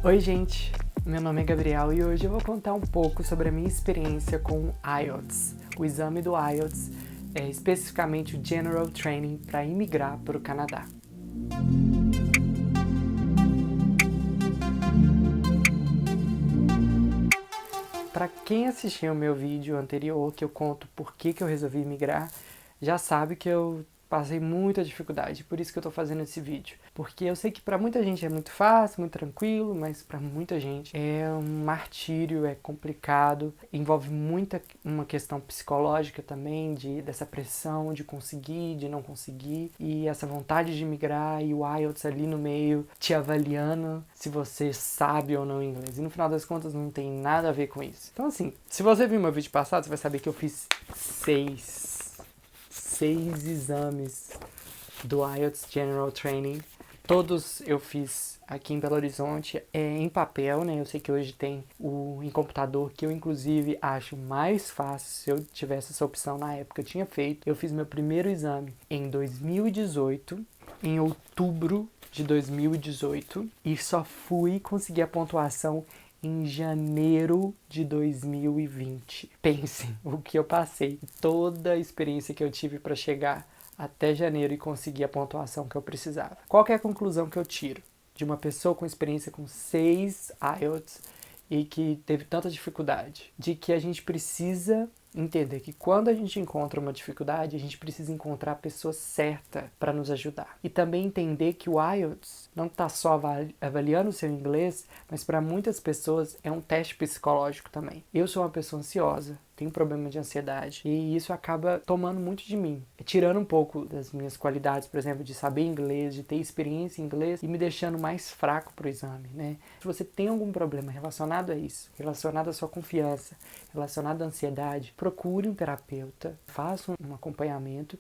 Oi gente, meu nome é Gabriel e hoje eu vou contar um pouco sobre a minha experiência com o IELTS, o exame do IELTS, especificamente o General Training para imigrar para o Canadá. Para quem assistiu o meu vídeo anterior, que eu conto por que eu resolvi migrar, já sabe que eu passei muita dificuldade, por isso que eu tô fazendo esse vídeo. Porque eu sei que para muita gente é muito fácil, muito tranquilo, mas para muita gente é um martírio, é complicado, envolve uma questão psicológica também, dessa pressão de conseguir, de não conseguir, e essa vontade de migrar e o IELTS ali no meio te avaliando se você sabe ou não inglês. E no final das contas não tem nada a ver com isso. Então assim, se você viu meu vídeo passado, você vai saber que eu fiz seis exames do IELTS General Training. Todos eu fiz aqui em Belo Horizonte, em papel, né? Eu sei que hoje tem em computador, que eu inclusive acho mais fácil. Se eu tivesse essa opção na época, eu tinha feito. Eu fiz meu primeiro exame em 2018, em outubro de 2018, e só fui conseguir a pontuação em janeiro de 2020. Pensem o que eu passei, toda a experiência que eu tive para chegar até janeiro e conseguir a pontuação que eu precisava. Qual que é a conclusão que eu tiro de uma pessoa com experiência com 6 IELTS e que teve tanta dificuldade? De que a gente precisa entender que quando a gente encontra uma dificuldade, a gente precisa encontrar a pessoa certa para nos ajudar. E também entender que o IELTS não está só avaliando o seu inglês, mas para muitas pessoas é um teste psicológico também. Eu sou uma pessoa ansiosa, tenho problema de ansiedade, e isso acaba tomando muito de mim, tirando um pouco das minhas qualidades, por exemplo, de saber inglês, de ter experiência em inglês, e me deixando mais fraco para o exame, né? Se você tem algum problema relacionado a isso, relacionado à sua confiança, relacionado à ansiedade, procure um terapeuta, faça um acompanhamento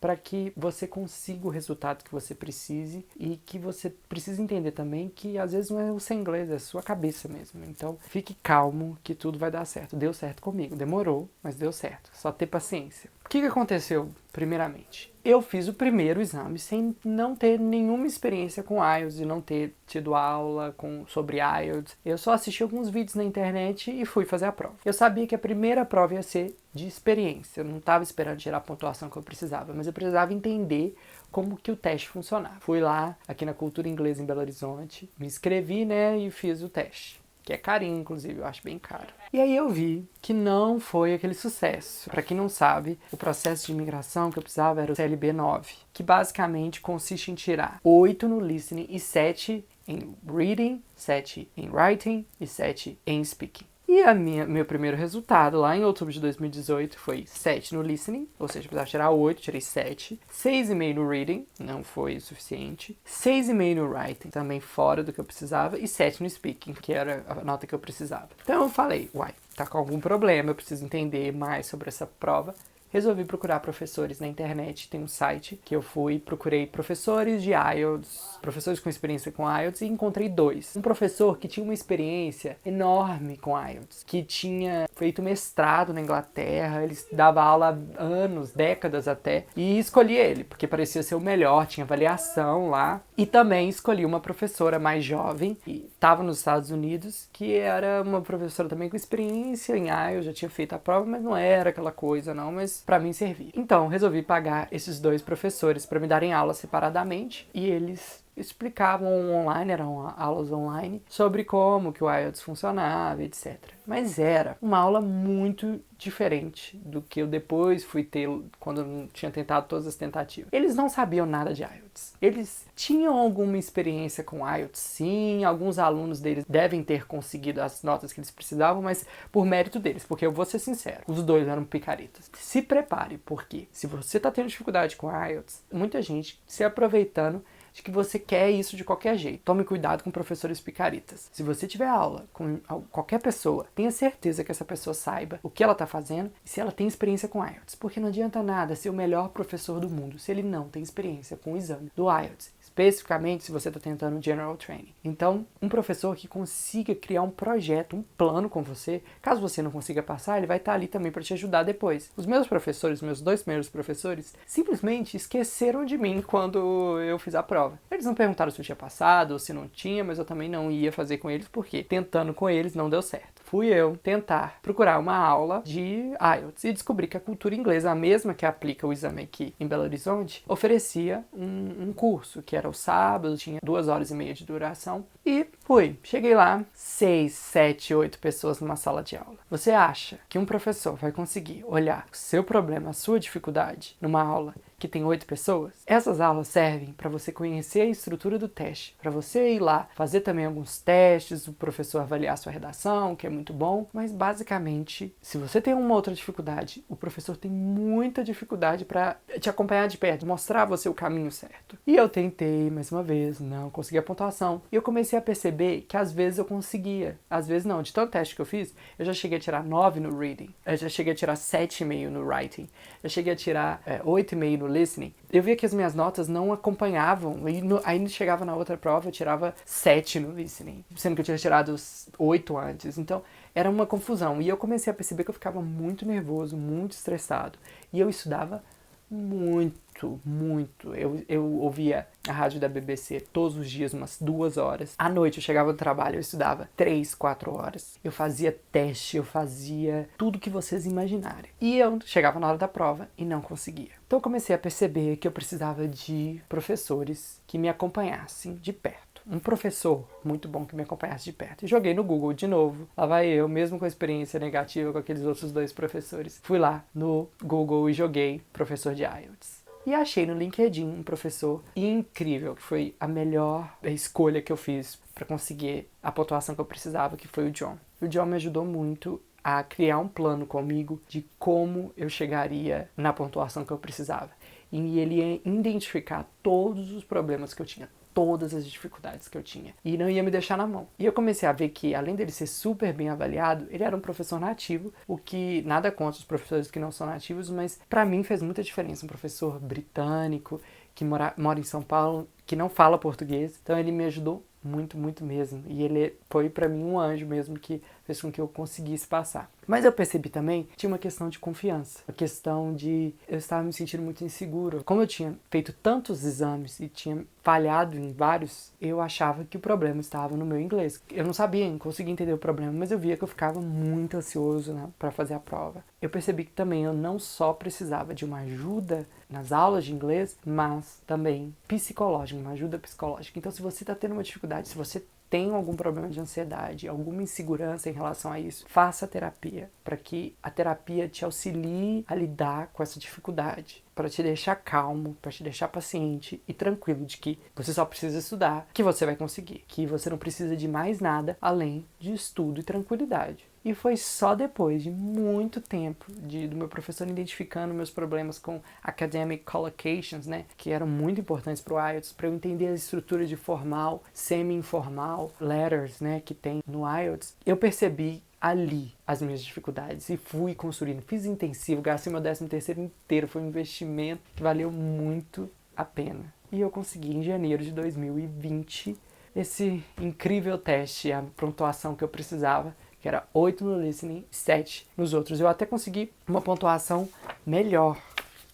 para que você consiga o resultado que você precise e que você precisa entender também que às vezes não é o seu inglês, é a sua cabeça mesmo. Então fique calmo que tudo vai dar certo. Deu certo comigo, demorou, mas deu certo. Só ter paciência. O que aconteceu primeiramente? Eu fiz o primeiro exame sem não ter nenhuma experiência com IELTS e não ter tido aula sobre IELTS. Eu só assisti alguns vídeos na internet e fui fazer a prova. Eu sabia que a primeira prova ia ser de experiência. Eu não estava esperando tirar a pontuação que eu precisava, mas eu precisava entender como que o teste funcionava. Fui lá, aqui na Cultura Inglesa em Belo Horizonte, me inscrevi, né, e fiz o teste. Que é carinho, inclusive, eu acho bem caro. E aí eu vi que não foi aquele sucesso. Para quem não sabe, o processo de imigração que eu precisava era o CLB-9, que basicamente consiste em tirar 8 no listening e 7 em reading, 7 em writing e 7 em speaking. E meu primeiro resultado lá em outubro de 2018 foi 7 no listening, ou seja, eu precisava tirar 8, tirei 7. 6,5 no reading, não foi o suficiente. 6,5 no writing, também fora do que eu precisava. E 7 no speaking, que era a nota que eu precisava. Então eu falei, tá com algum problema, eu preciso entender mais sobre essa prova. Resolvi procurar professores na internet, tem um site que eu procurei professores de IELTS, professores com experiência com IELTS, e encontrei 2. Um professor que tinha uma experiência enorme com IELTS, que tinha feito mestrado na Inglaterra, ele dava aula há anos, décadas até, e escolhi ele, porque parecia ser o melhor, tinha avaliação lá. E também escolhi uma professora mais jovem, que estava nos Estados Unidos, que era uma professora também com experiência em IELTS, já tinha feito a prova, mas não era aquela coisa não, mas para mim servia. Então, resolvi pagar esses 2 professores para me darem aula separadamente, e eles explicavam online, eram aulas online, sobre como que o IELTS funcionava, etc. Mas era uma aula muito diferente do que eu depois fui ter quando eu tinha tentado todas as tentativas. Eles não sabiam nada de IELTS. Eles tinham alguma experiência com IELTS, sim, alguns alunos deles devem ter conseguido as notas que eles precisavam, mas por mérito deles, porque eu vou ser sincero, os 2 eram picaretas. Se prepare, porque se você está tendo dificuldade com IELTS, muita gente se aproveitando de que você quer isso de qualquer jeito. Tome cuidado com professores picaretas. Se você tiver aula com qualquer pessoa, tenha certeza que essa pessoa saiba o que ela está fazendo e se ela tem experiência com IELTS. Porque não adianta nada ser o melhor professor do mundo se ele não tem experiência com o exame do IELTS. especificamente se você está tentando General Training. Então, um professor que consiga criar um projeto, um plano com você, caso você não consiga passar, ele vai estar ali também para te ajudar depois. Os meus professores, meus 2 primeiros professores, simplesmente esqueceram de mim quando eu fiz a prova. Eles não perguntaram se eu tinha passado ou se não tinha, mas eu também não ia fazer com eles, porque tentando com eles não deu certo. Fui eu tentar procurar uma aula de IELTS e descobri que a cultura inglesa, a mesma que aplica o exame aqui em Belo Horizonte, oferecia um curso, que era o sábado, tinha 2 horas e meia de duração, e fui. Cheguei lá, 6, 7, 8 pessoas numa sala de aula. Você acha que um professor vai conseguir olhar o seu problema, a sua dificuldade, numa aula que tem 8 pessoas? Essas aulas servem para você conhecer a estrutura do teste, para você ir lá, fazer também alguns testes, o professor avaliar a sua redação, que é muito bom, mas basicamente, se você tem uma outra dificuldade, o professor tem muita dificuldade para te acompanhar de perto, mostrar a você o caminho certo. E eu tentei mais uma vez, não consegui a pontuação, e eu comecei a perceber que às vezes eu conseguia, às vezes não, de tanto teste que eu fiz, eu já cheguei a tirar 9 no reading, eu já cheguei a tirar 7,5 no writing, eu cheguei a tirar 8,5 no listening. Eu via que as minhas notas não acompanhavam, e aí chegava na outra prova, eu tirava 7 no listening, sendo que eu tinha tirado 8 antes. Então, era uma confusão. E eu comecei a perceber que eu ficava muito nervoso, muito estressado. E eu estudava muito, muito. Eu ouvia a rádio da BBC todos os dias, umas 2 horas. À noite eu chegava do trabalho, eu estudava 3, 4 horas. Eu fazia teste, eu fazia tudo que vocês imaginarem. E eu chegava na hora da prova e não conseguia. Então eu comecei a perceber que eu precisava de professores que me acompanhassem de perto. Um professor muito bom que me acompanhasse de perto. E joguei no Google de novo. Lá vai eu, mesmo com a experiência negativa com aqueles outros 2 professores. Fui lá no Google e joguei professor de IELTS. E achei no LinkedIn um professor incrível, que foi a melhor escolha que eu fiz para conseguir a pontuação que eu precisava, que foi o John. O John me ajudou muito a criar um plano comigo de como eu chegaria na pontuação que eu precisava. E ele ia identificar todos os problemas que eu tinha, todas as dificuldades que eu tinha, e não ia me deixar na mão. E eu comecei a ver que, além dele ser super bem avaliado, ele era um professor nativo, o que nada contra os professores que não são nativos, mas pra mim fez muita diferença. Um professor britânico, que mora em São Paulo, que não fala português, então ele me ajudou muito, muito mesmo. E ele foi pra mim um anjo mesmo, que fez com que eu conseguisse passar. Mas eu percebi também que tinha uma questão de confiança, uma questão de eu estava me sentindo muito inseguro. Como eu tinha feito tantos exames e tinha falhado em vários, eu achava que o problema estava no meu inglês. Eu não sabia, não conseguia entender o problema, mas eu via que eu ficava muito ansioso, né, para fazer a prova. Eu percebi que também eu não só precisava de uma ajuda nas aulas de inglês, mas também psicológica, uma ajuda psicológica. Então, se você está tendo uma dificuldade, se você tem algum problema de ansiedade, alguma insegurança em relação a isso, faça terapia, para que a terapia te auxilie a lidar com essa dificuldade, para te deixar calmo, para te deixar paciente e tranquilo de que você só precisa estudar, que você vai conseguir, que você não precisa de mais nada além de estudo e tranquilidade. E foi só depois de muito tempo do meu professor identificando meus problemas com academic collocations, né, que eram muito importantes para o IELTS, para eu entender a estrutura de formal, semi-informal, letters, né, que tem no IELTS, eu percebi ali as minhas dificuldades e fui construindo. Fiz intensivo, gastei meu 13º inteiro, foi um investimento que valeu muito a pena. E eu consegui em janeiro de 2020 esse incrível teste, a pontuação que eu precisava, que era 8 no listening, 7 nos outros. Eu até consegui uma pontuação melhor.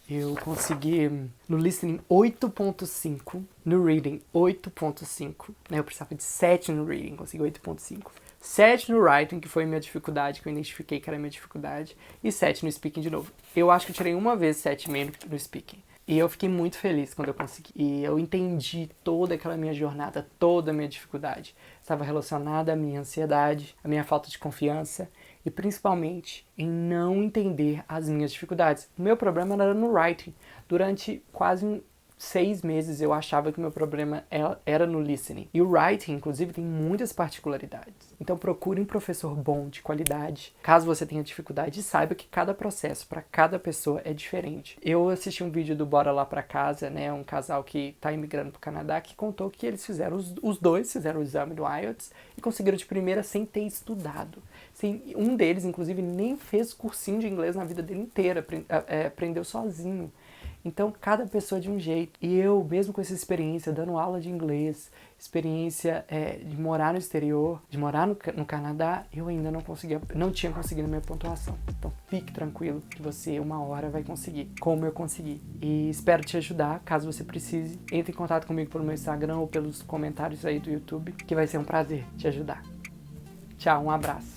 Eu consegui no listening 8.5, no reading 8.5. Eu precisava de 7 no reading, consegui 8.5. 7 no writing, que foi a minha dificuldade, que eu identifiquei que era a minha dificuldade, e 7 no speaking de novo. Eu acho que eu tirei uma vez 7,5 no speaking. E eu fiquei muito feliz quando eu consegui. E eu entendi toda aquela minha jornada, toda a minha dificuldade. Estava relacionada à minha ansiedade, à minha falta de confiança e principalmente em não entender as minhas dificuldades. O meu problema era no writing. Durante quase 6 meses eu achava que o meu problema era no listening. E o writing, inclusive, tem muitas particularidades. Então procure um professor bom, de qualidade. Caso você tenha dificuldade, saiba que cada processo para cada pessoa é diferente. Eu assisti um vídeo do Bora Lá Pra Casa, né, um casal que está imigrando para o Canadá, que contou que eles fizeram, os dois fizeram o exame do IELTS e conseguiram de primeira sem ter estudado. Um deles, inclusive, nem fez cursinho de inglês na vida dele inteira, aprendeu sozinho. Então, cada pessoa de um jeito. E eu, mesmo com essa experiência, dando aula de inglês, experiência de morar no exterior, de morar no Canadá, eu ainda não tinha conseguido a minha pontuação. Então, fique tranquilo que você, uma hora, vai conseguir, como eu consegui. E espero te ajudar, caso você precise. Entre em contato comigo pelo meu Instagram ou pelos comentários aí do YouTube, que vai ser um prazer te ajudar. Tchau, um abraço.